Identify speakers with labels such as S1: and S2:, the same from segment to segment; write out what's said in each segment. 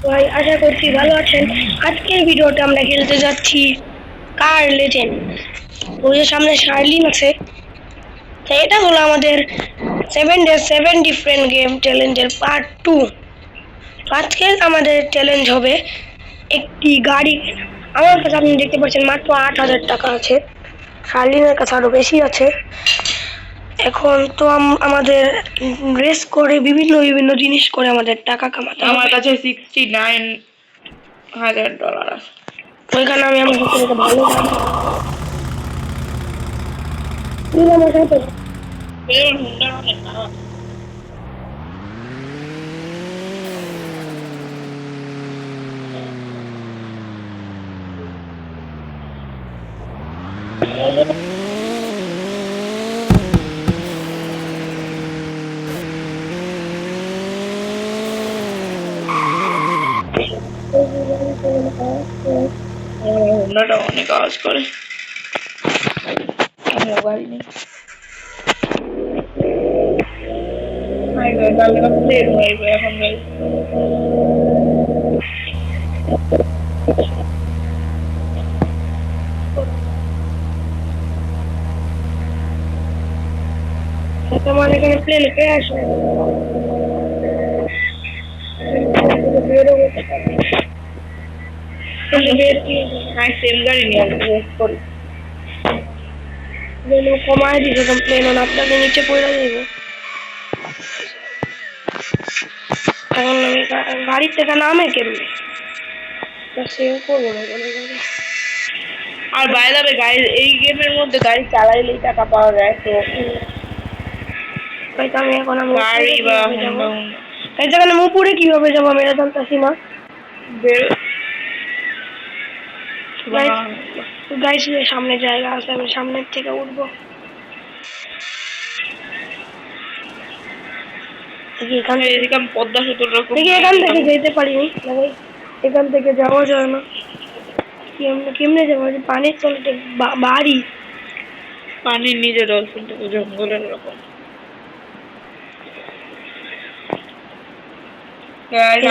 S1: ভাই আশা করছি ভালো আছেন। আজকের ভিডিওতে আমরা খেলতে যাচ্ছি কার লেজেন্ড। ওই যে সামনে শার্লিন আছে। তো এটা হলো আমাদের 7 days 7 ডিফারেন্ট গেম চ্যালেঞ্জের পার্ট 2। আজকে আমাদের চ্যালেঞ্জ হবে একটি গাড়ি। আমার কাছে আপনি দেখতে পাচ্ছেন মাত্র 8,000 টাকা আছে, শার্লিনের কাছে আরো বেশি আছে। এখন তো আমাদের রেস করে বিভিন্ন বিভিন্ন জিনিস করে আমাদের টাকা কামাতে হবে।
S2: আমার কাছে $69,000 আছে।
S1: ওইখানে আমি আমার সাথে একটা ভালো গাড়ি তুই আমার সাথে
S2: হুন্ডা অনেক খারাপ। হুন্ডাটা অনেক আওয়াজ করে। মোবাইল নেই। এখন
S1: আমার এখানে প্লেন ক্র্যাশ হয়ে
S2: সেম গাড়ি নিয়ে করি।
S1: কমায় দিছে প্লেন আপনাদের নিচে পড়ে যাইব। এখন আমি গাড়ির থেকে নামে কেমনি সেভ করবো না কোনো গাড়ি।
S2: আর বাইরে গাড়ি এই গেমের মধ্যে গাড়ি চালাইলেই টাকা পাওয়া যায়। তো
S1: আমি এখন
S2: গাড়ি বা
S1: যাবো
S2: হুন্ডা
S1: এই জায়গায় আমি উপরে কিভাবে যাবো আমি এটা জানতেছি না। গাইস সামনে জায়গা আছে, আমি সামনের থেকে উঠবো। এখান
S2: পদ্মা সেতুর
S1: এখান থেকে যেতে পারিনি, এখান থেকে যাওয়া যায় না। কেমনে যাবো? পানির তলতে বাড়ি,
S2: পানির নিচে ডলফিন থেকে জঙ্গলের রকম।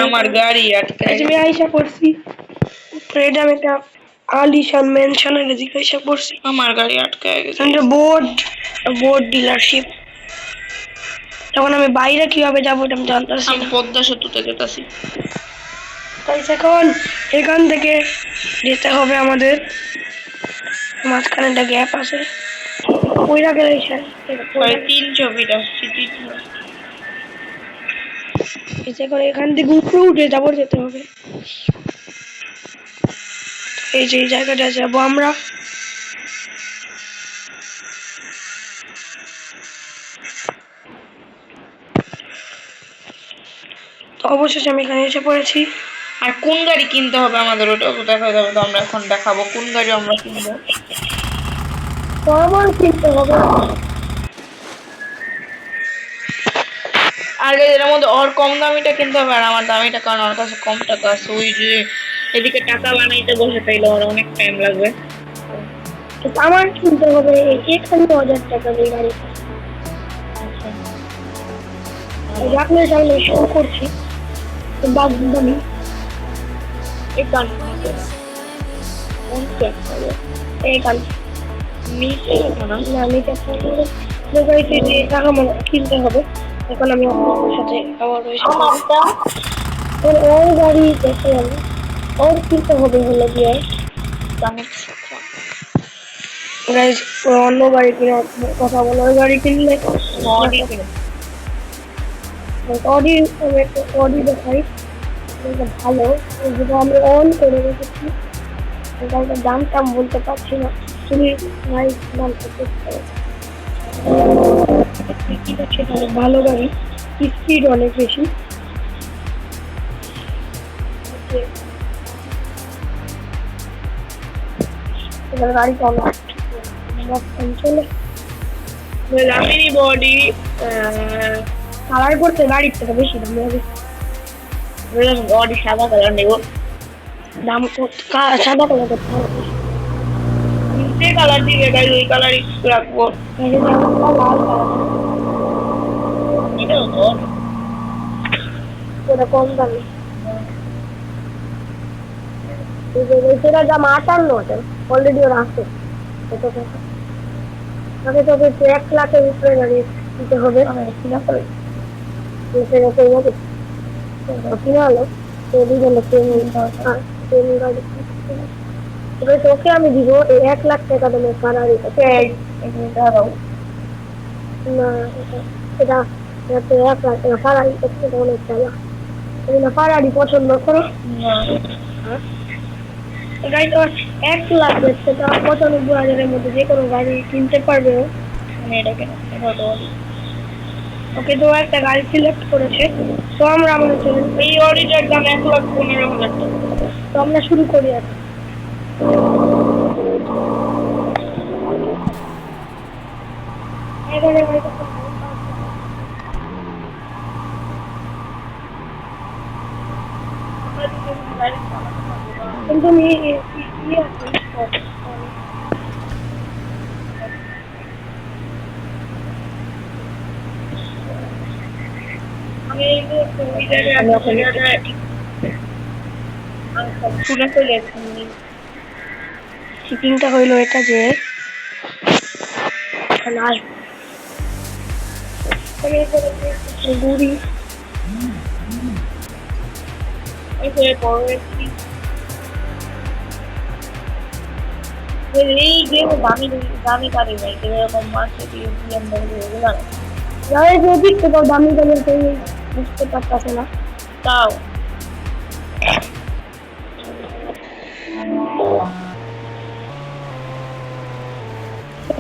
S2: আমার গাড়ি আটকায়
S1: আমি আইসা করছি ফ্রেডাম একটা আলিশান মেনশনের জিজ্ঞাসা করছি।
S2: আমার গাড়ি আটকায় গেছে।
S1: Board dealership. তখন আমি বাইরে কিভাবে যাবো এটা আমি জানতেছি
S2: আমি
S1: না।
S2: পদ্মা সেতুতে যেতেছি।
S1: এখন এখান থেকে যেতে হবে আমাদের, মাঝখানে একটা গ্যাপ আছে। কইরা গেলে
S2: 300 ফিট আসছি।
S1: এখন এখান থেকে উপরে উঠে যাবো, যেতে হবে। এই যে এই জায়গাটা যাবো আমরা। তো অবশেষে আমি এখানে এসে পড়েছি।
S2: আর কোন গাড়ি কিনতে হবে আমাদের ওটা দেখা যাবে। তো আমরা এখন দেখাবো কোন গাড়ি আমরা কিনবো।
S1: তো আমার কিনতে হবে
S2: আর এর মধ্যে ওর কম দামিটা কিনতে হবে আর আমার দামিটা, কারণ আমার কাছে কম টাকা আছে। ওই যে এদিকে টাকা বানাইতে বসে তাইলে ওর অনেক টাইম লাগবে।
S1: আমার কিনতে হবে 51,000 টাকা দিয়ে গাড়ি। আপনার সামনে শো করছি বাগদামি টাকা কিনতে হবে। এখন আমি আপনার সাথে আবার ওর গাড়ি দেখে আমি ওর কিনতে হবে হলো গিয়ে অন্য গাড়ি কেনার কথা বলো। ওই গাড়ি কিনলে অডি দেখাই ভালো, যেটা আমি অন করে রেখেছি। গাড়িটার দাম টাম বলতে পারছি না, তুমি গাড়ির দামটা দেখতে হবে। ভালো গাড়ি, স্পিড অনেক বেশি। গাড়িটা অনেক চলে
S2: বডি
S1: কালার করতে গাড়ির থেকে বেশি দাম লাগে।
S2: বডি সাদা কালার নেব।
S1: দাম সাদা কালার করতে হবে,
S2: যে কালার দিবে গাড়ি ওই কালারই রাখবো।
S1: লাল কালার, ওটা কম দামি। সেটা দাম 58 অলরেডি ওরা আছে কত টাকা আগে তো 1 লাখের উপরে গাড়ি দিতে হবে কিনা করে সেটা তো হবে কিনা হলো তো দুজনে ট্রেন গাড়ি এবার তোকে আমি দিব 1 লাখ টাকা দামের ফারারি দাঁড়াও না এটা এটা তো 1 লাখ টাকা ফারারি এটা অনেক চালা তুমি না ফারারি পছন্দ করো গাড়ি তো 1 লাখ যাচ্ছে তো 95,000-এর মধ্যে যে কোনো গাড়ি কিনতে পারবে ও। মানে এটা কেন এটা তো ওকে তো একটা গাড়ি সিলেক্ট করেছে তো আমরা আমাদের চলে
S2: এই অডিটার দাম 1,15,000 টাকা।
S1: তো আমরা শুরু করি আর এখানে গাড়িটা কিন্তু আমি শিপিংটা হইলো এটা যে গুড়ি
S2: এই যে দামি দামি গাড়ি নেই যেরকম মার্সিডিজ বিএমডব্লিউ এগুলো
S1: যারা যদি তো দামি দামি বুঝতে পারতেছে না
S2: তাও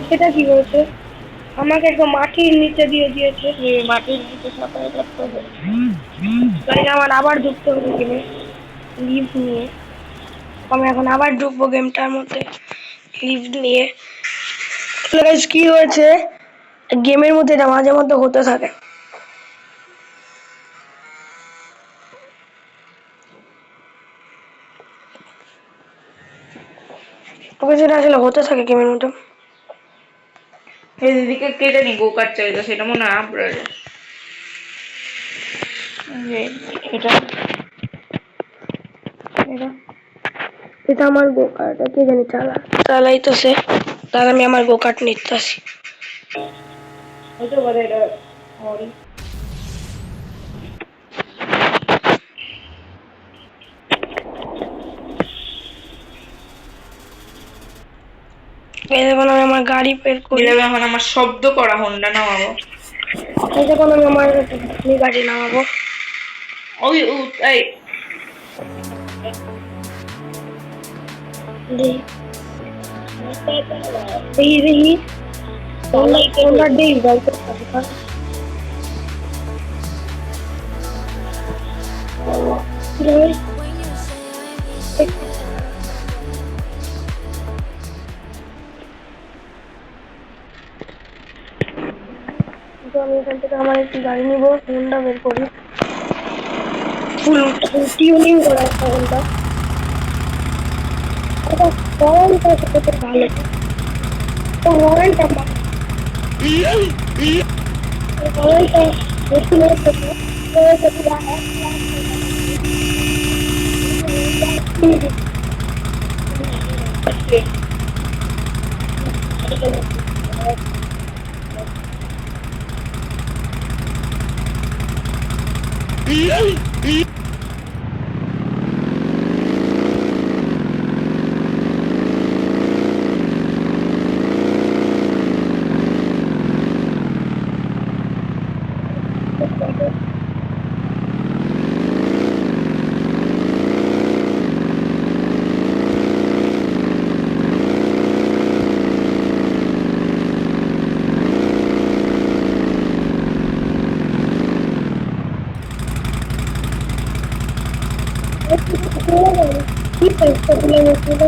S1: সেটা কি বলছে আমাকে একদম মাটির নিচে দিয়ে দিয়েছে
S2: মাটির নিচে সাঁতার কাটতে হবে
S1: আমার আবার ঢুকতে হবে গেমে লিভ নিয়ে আমি এখন আবার ঢুকবো গেমটার মধ্যে লিভ নিয়ে কি হয়েছে গেমের মধ্যে এটা মাঝে মধ্যে হতে থাকে তবে সেটা আসলে হতে থাকে গেমের মধ্যে
S2: এদিকে কেটে নি গো কাট চাইতো সেটা মনে হয় আপনার এটা
S1: এটা এটা আমার গোকার্ট কে জানি চালাইতেছে তার আমি আমার গোকার্ট নিতেছি
S2: হতে পারে এটা সরি
S1: এখন আমি আমার গাড়ি বের করি
S2: এখন আমার শব্দ করা হোন্ডা নামাবো
S1: এখন আমি আমার গাড়ি নামাবো
S2: ওই এই
S1: দেখি তোমরা দেই গাড়ি আমি এখান থেকে আমার একটি গাড়ি নিব হোন্ডা বের করি ফুল টিউনিং করা একটা হোন্ডা হর্নটা কত ভালো তো হর্নটা বেশি লেগেছে Sí, pues esto tiene mucho que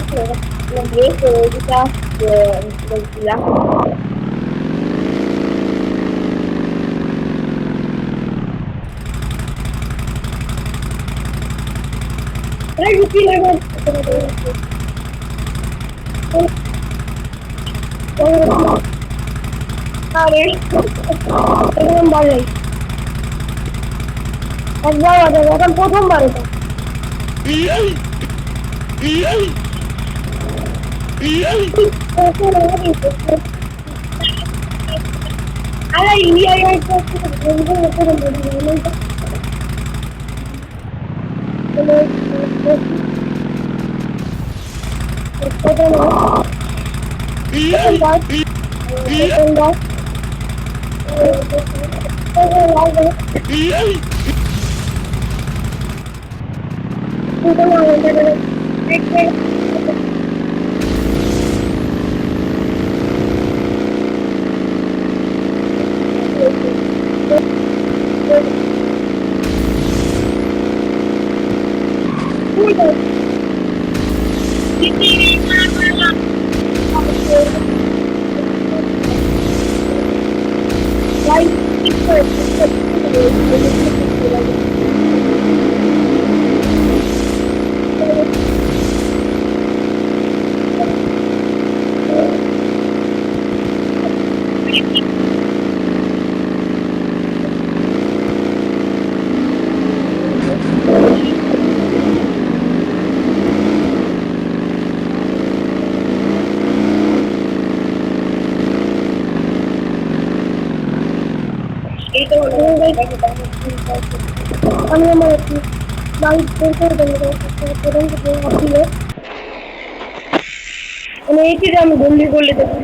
S1: প্রথমবার এটা আরে ইন্ডিয়া আমি আমার বাইক বের করে দেবো প্রথম থেকে আসছিল মানে এই যে আমি বন্দি করলে দেবো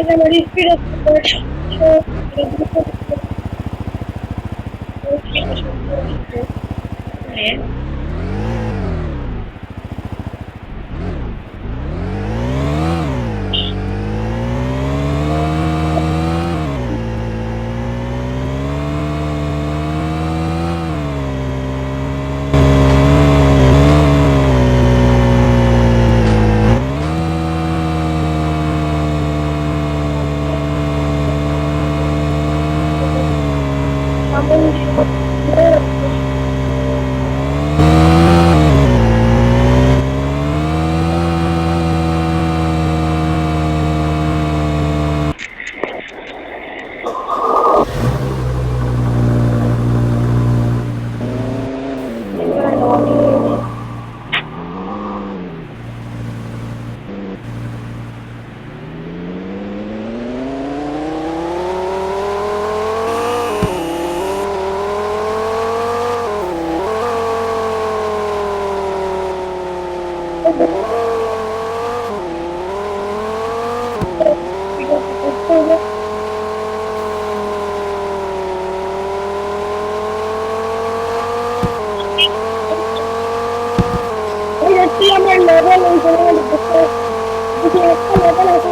S1: আমার স্পিড আমার লেভেল ওই জন্য একটা লেভেল আছে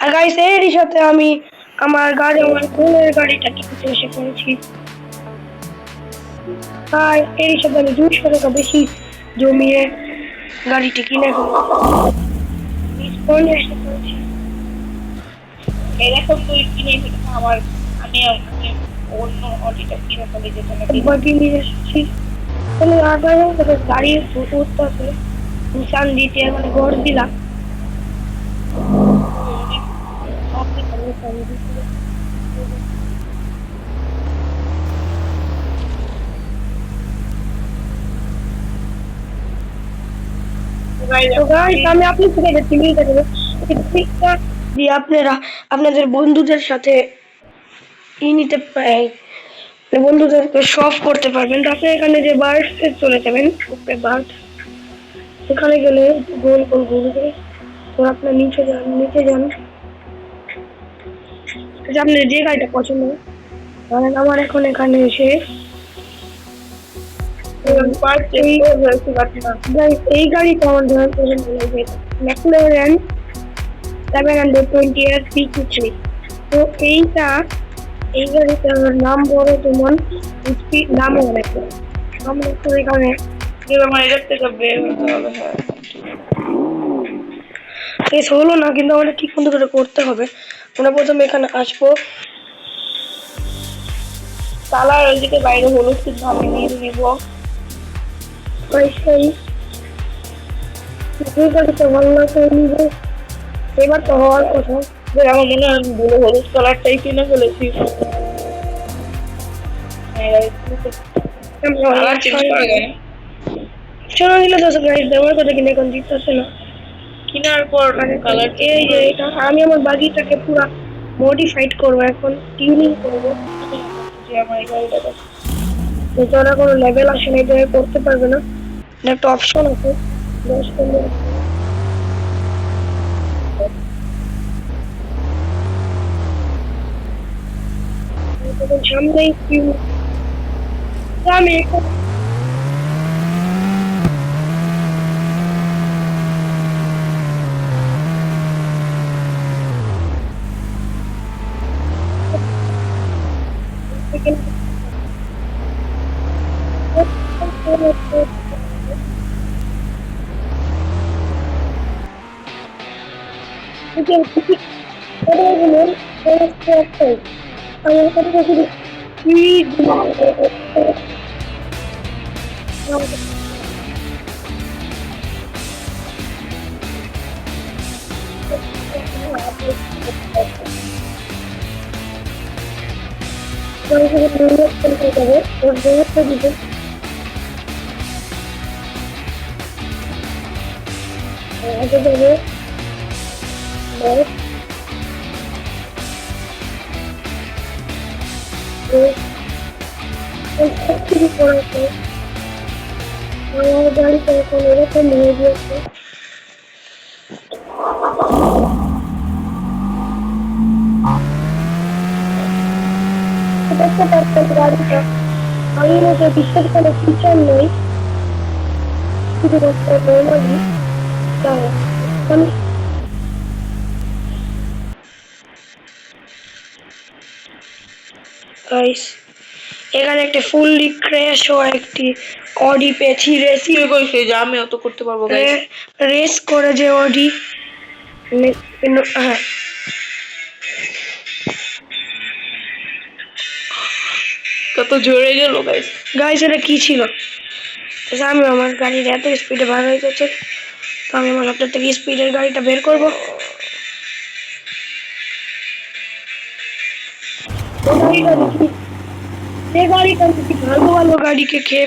S1: আর গাইস এরই সাথে আমি আমার বোনের গাড়িটা কিনতে এসে পড়েছি আর এরই সাথে আমি 200 টাকা বেশি জমিয়ে গাড়িটা কিনে ফোন এসে পড়েছি
S2: এরকম তুই কিনে আমার আমি অন্য অডিটা কিনে ফেলে যেতে
S1: একবার কিনে এসেছি তাহলে আবার গাড়ির ফটো আছে নিশান দিতে মানে গড় দিলাম আমি আপনি থেকে যাচ্ছি দিয়ে আপনারা আপনাদের বন্ধুদের সাথে নিতে বন্ধুদেরকে সফ করতে পারবেন তারপরে এখানে যে বার্ড চলে যাবেন বার্ড সেখানে গেলে গোল গোল ঘুরবে তো আপনার নিচে যান আপনার যে গাড়িটা পছন্দ ধরেন আমার এখন এখানে এসে এই গাড়িটা আমার ধরার পছন্দ লাগে, ম্যাকলারেন 720 CQ3। তো এই গাড়িটার নাম বড়, যেমন স্পিড নামও অনেক, আমরা তো এখানে
S2: আমার এটার থেকে বের হতে হবে। হ্যাঁ
S1: শেষ হলো না, কিন্তু আমাদের ঠিক মতো করে করতে হবে। আমরা প্রথমে এখানে আসবো,
S2: কালার ওইদিকে বাইরে হলুদ, কিন্তু আমি নীল নিব।
S1: সেই গাড়িটা ভালো লাগে নিবো। এবার তো হওয়ার কথা।
S2: আমার মনে হয় আমি হলুদ কালারটাই কিনে ফেলেছি।
S1: শোনা দিলে তো গাড়ি দেওয়ার কথা, কিনে এখন দিতেছে না।
S2: কেনার পর কালার
S1: এই যে এটা আমি আমার বাগিটাকে পুরো মডিফাইড করবো, এখন টিউনিং করবো।
S2: আমার এই গাড়িটা
S1: যারা কোনো লেভেল আসে না, এটা করতে পারবে না। একটা অপশন আছে 10-15। সামনেই আমি গাড়িটা এখন এরকম হয়ে গিয়েছে। দেখতে পাচ্ছেন গাড়িটা আগের মতো বিশেষ কোনো ফিচার নেই, শুধুমাত্র নর্মালি। এখানে একটা ফুললি ক্র্যাশ হওয়া একটি অডি পেয়েছি, রেসিং
S2: কইছে যে আমিও তো করতে পারবো গাইস।
S1: রেস করে যে অডি, হ্যাঁ
S2: কত জোরে গেল গাইস।
S1: গাইস এটা কি ছিল? আমি আমার গাড়ির এত স্পিডে বার হয়ে যাচ্ছে, তো আমি আমার সবটার থেকে স্পিডের গাড়িটা বের করবো। গাড়িটা ভালো ভালো গাড়িকে খেয়ে